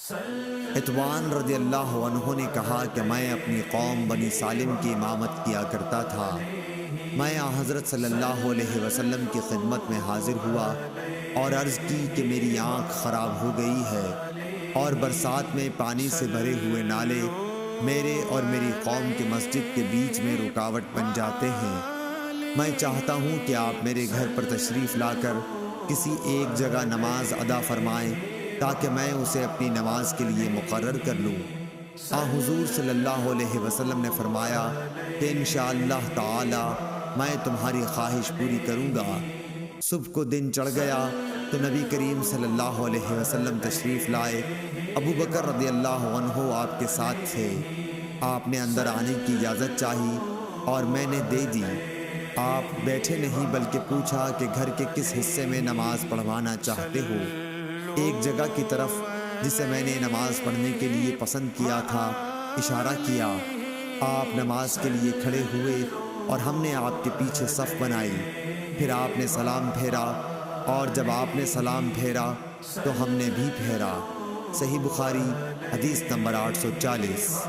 عتبان رضی اللہ عنہ نے کہا کہ میں اپنی قوم بنی سالم کی امامت کیا کرتا تھا۔ میں حضرت صلی اللہ علیہ وسلم کی خدمت میں حاضر ہوا اور عرض کی کہ میری آنکھ خراب ہو گئی ہے اور برسات میں پانی سے بھرے ہوئے نالے میرے اور میری قوم کی مسجد کے بیچ میں رکاوٹ بن جاتے ہیں۔ میں چاہتا ہوں کہ آپ میرے گھر پر تشریف لا کر کسی ایک جگہ نماز ادا فرمائیں تاکہ میں اسے اپنی نماز کے لیے مقرر کر لوں۔ حضور صلی اللہ علیہ وسلم نے فرمایا کہ انشاءاللہ تعالی میں تمہاری خواہش پوری کروں گا۔ صبح کو دن چڑھ گیا تو نبی کریم صلی اللہ علیہ وسلم تشریف لائے۔ ابو بکر رضی اللہ عنہ آپ کے ساتھ تھے۔ آپ نے اندر آنے کی اجازت چاہی اور میں نے دے دی۔ آپ بیٹھے نہیں بلکہ پوچھا کہ گھر کے کس حصے میں نماز پڑھوانا چاہتے ہو؟ ایک جگہ کی طرف جسے میں نے نماز پڑھنے کے لیے پسند کیا تھا اشارہ کیا۔ آپ نماز کے لیے کھڑے ہوئے اور ہم نے آپ کے پیچھے صف بنائی۔ پھر آپ نے سلام پھیرا اور جب آپ نے سلام پھیرا تو ہم نے بھی پھیرا۔ صحیح بخاری حدیث نمبر 840۔